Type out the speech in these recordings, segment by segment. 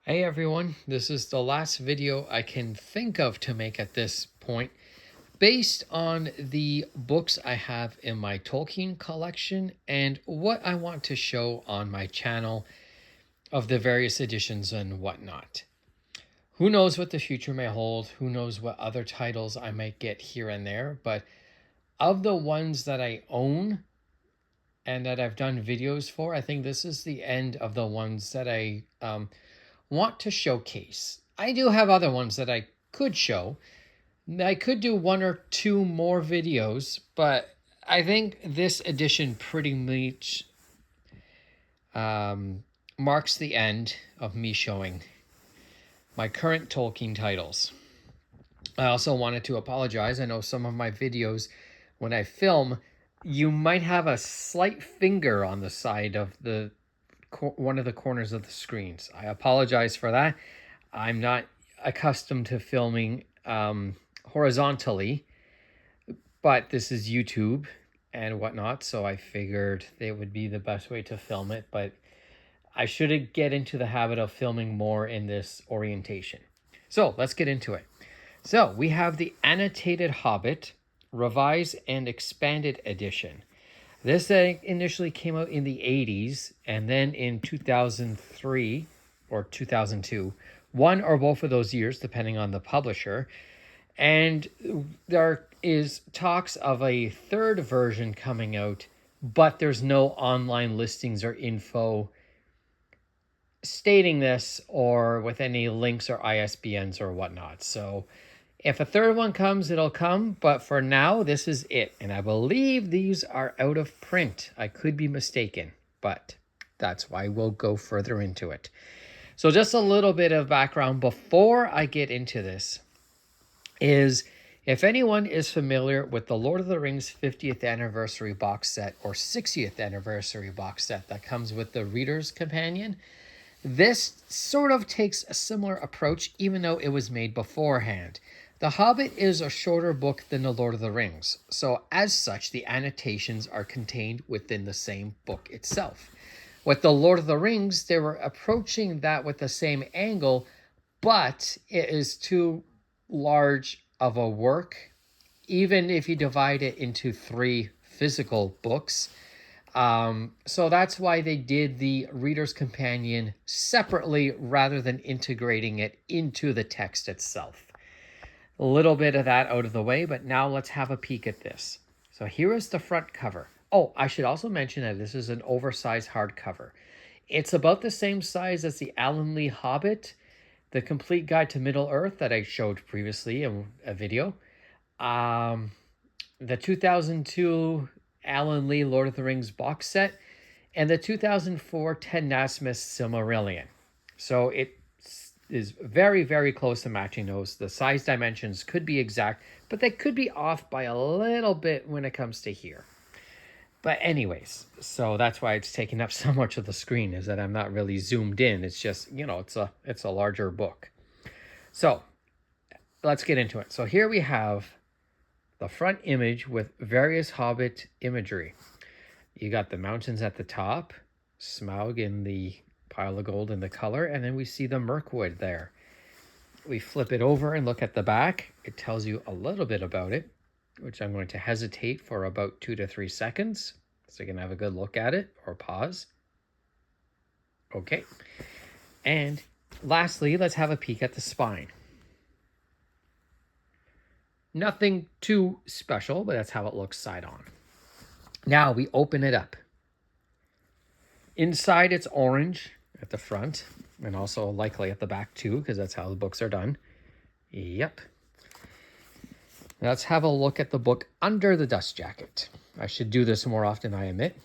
Hey everyone, this is the last video I can think of to make at this point based on the books I have in my Tolkien collection and what I want to show on my channel of the various editions and whatnot. Who knows what the future may hold, who knows what other titles I might get here and there, but of the ones that I own and that I've done videos for, I think this is the end of the ones that I want to showcase. I do have other ones that I could show. I could do one or two more videos, but I think this edition pretty much marks the end of me showing my current Tolkien titles. I also wanted to apologize. I know some of my videos, when I film, you might have a slight finger on the side of one of the corners of the screens. I apologize for that. I'm not accustomed to filming horizontally, but this is YouTube and whatnot, so I figured it would be the best way to film it, but I should get into the habit of filming more in this orientation. So let's get into it. So we have the Annotated Hobbit, Revised and Expanded Edition. This initially came out in the 80s, and then in 2003 or 2002, one or both of those years, depending on the publisher. And there is talks of a third version coming out, but there's no online listings or info stating this or with any links or ISBNs or whatnot. So if a third one comes, it'll come, but for now, this is it. And I believe these are out of print. I could be mistaken, but that's why we'll go further into it. So just a little bit of background before I get into this is, if anyone is familiar with the Lord of the Rings 50th anniversary box set or 60th anniversary box set that comes with the Reader's Companion, this sort of takes a similar approach, even though it was made beforehand. The Hobbit is a shorter book than The Lord of the Rings, so as such, the annotations are contained within the same book itself. With The Lord of the Rings, they were approaching that with the same angle, but it is too large of a work, even if you divide it into 3 physical books. So that's why they did the Reader's Companion separately rather than integrating it into the text itself. A little bit of that out of the way, but now let's have a peek at this. So here is the front cover. Oh, I should also mention that this is an oversized hardcover. It's about the same size as the Alan Lee Hobbit, the Complete Guide to Middle-earth that I showed previously in a video. The 2002 Alan Lee Lord of the Rings box set, and the 2004 Ted Nasmith Silmarillion. So it is very, very close to matching those. The size dimensions could be exact, but they could be off by a little bit when it comes to here. But anyways, so that's why it's taking up so much of the screen, is that I'm not really zoomed in. It's just, it's a larger book. So let's get into it. So here we have the front image with various Hobbit imagery. You got the mountains at the top, Smaug in the pile of gold in the color, and then we see the Mirkwood there. We flip it over and look at the back. It tells you a little bit about it, which I'm going to hesitate for about 2 to 3 seconds so you can have a good look at it, or pause. Okay. And lastly, let's have a peek at the spine. Nothing too special, but that's how it looks side on. Now we open it up. Inside it's orange at the front, and also likely at the back too, because that's how the books are done. Yep. Let's have a look at the book under the dust jacket. I should do this more often, I admit.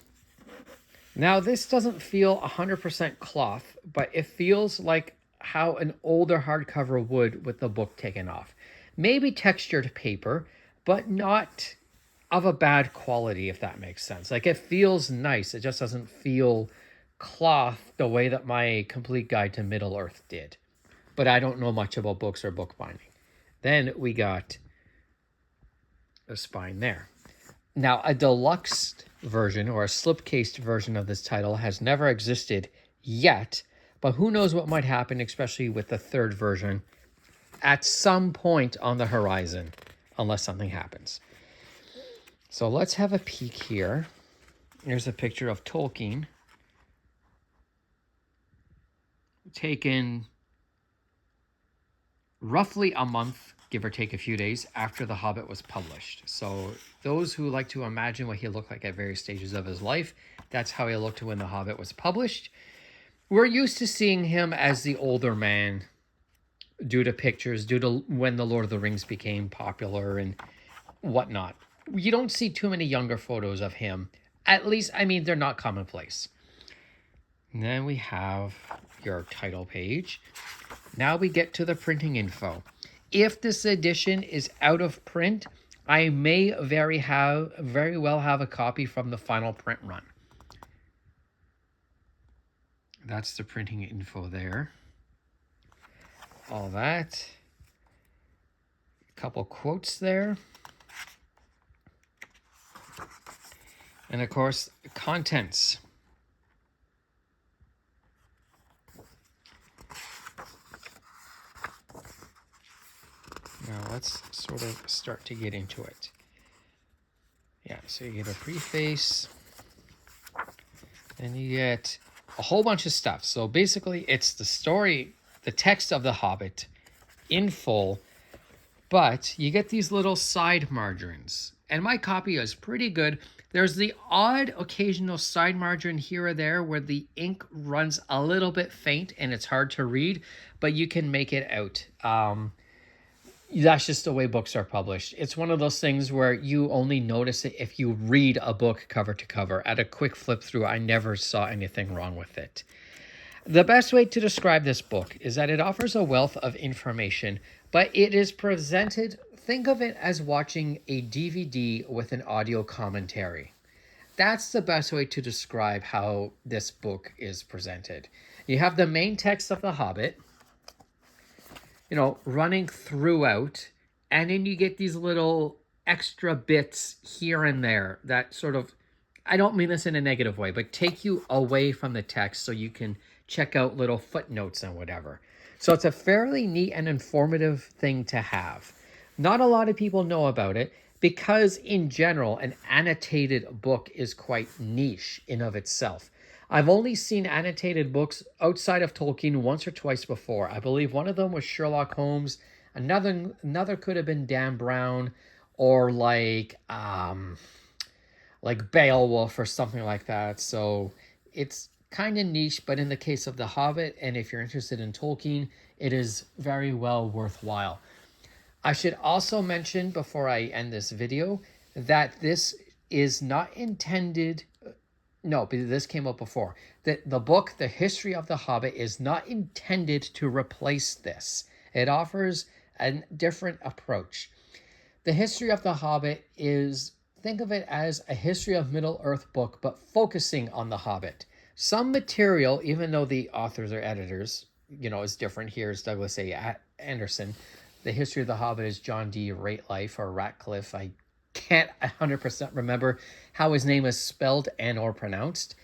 Now this doesn't feel 100% cloth, but it feels like how an older hardcover would with the book taken off. Maybe textured paper, but not of a bad quality, if that makes sense. Like, it feels nice. It just doesn't feel cloth the way that my Complete Guide to Middle-earth did. But I don't know much about books or bookbinding. Then we got the spine there. Now, a deluxe version or a slipcased version of this title has never existed yet, But who knows what might happen, especially with the third version at some point on the horizon, unless something happens. So let's have a peek here. Here's a picture of Tolkien taken roughly a month, give or take a few days, after The Hobbit was published. So those who like to imagine what he looked like at various stages of his life, that's how he looked when The Hobbit was published. We're used to seeing him as the older man due to pictures, due to when The Lord of the Rings became popular and whatnot. You don't see too many younger photos of him. At least, I mean, they're not commonplace. And then we have your title page. Now we get to the printing info. If this edition is out of print, I may very well have a copy from the final print run. That's the printing info there. All that. A couple quotes there. And of course, contents. Now let's sort of start to get into it. Yeah, so you get a preface. And you get a whole bunch of stuff. So basically, it's the story, the text of The Hobbit in full, but you get these little side margins. And my copy is pretty good. There's the odd occasional side margin here or there where the ink runs a little bit faint and it's hard to read, but you can make it out. That's just the way books are published. It's one of those things where you only notice it if you read a book cover to cover. At a quick flip through, I never saw anything wrong with it. The best way to describe this book is that it offers a wealth of information, but it is presented, think of it as watching a DVD with an audio commentary. That's the best way to describe how this book is presented. You have the main text of The Hobbit, you know, running throughout, and then you get these little extra bits here and there that sort of, I don't mean this in a negative way, but take you away from the text so you can check out little footnotes and whatever. So it's a fairly neat and informative thing to have. Not a lot of people know about it because in general, an annotated book is quite niche in of itself. I've only seen annotated books outside of Tolkien once or twice before. I believe one of them was Sherlock Holmes. Another could have been Dan Brown, or like Beowulf or something like that. So it's kind of niche, but in the case of The Hobbit, and if you're interested in Tolkien, it is very well worthwhile. I should also mention before I end this video that this is not intended... No, but this came up before. That the book, The History of the Hobbit, is not intended to replace this. It offers a different approach. The History of the Hobbit is, think of it as a history of Middle-earth book, but focusing on the Hobbit. Some material, even though the authors or editors, you know, is different. Here's Douglas A. Anderson. The History of the Hobbit is John D. Rateliff or Ratcliffe. I can't 100% remember how his name is spelled and or pronounced.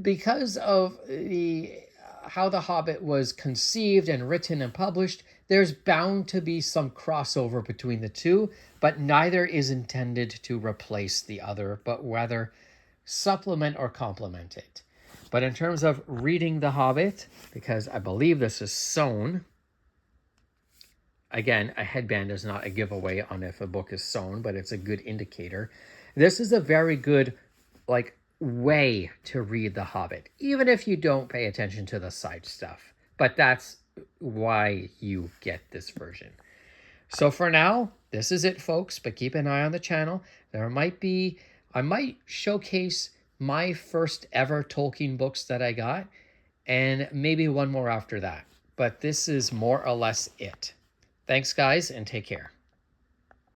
Because of how The Hobbit was conceived and written and published, there's bound to be some crossover between the two, but neither is intended to replace the other, but rather supplement or complement it. But in terms of reading The Hobbit, because I believe this is sewn, again, a headband is not a giveaway on if a book is sewn, but it's a good indicator. This is a very good, way to read The Hobbit, even if you don't pay attention to the side stuff. But that's why you get this version. So for now, this is it, folks, but keep an eye on the channel. I might showcase my first ever Tolkien books that I got, and maybe one more after that. But this is more or less it. Thanks, guys, and take care.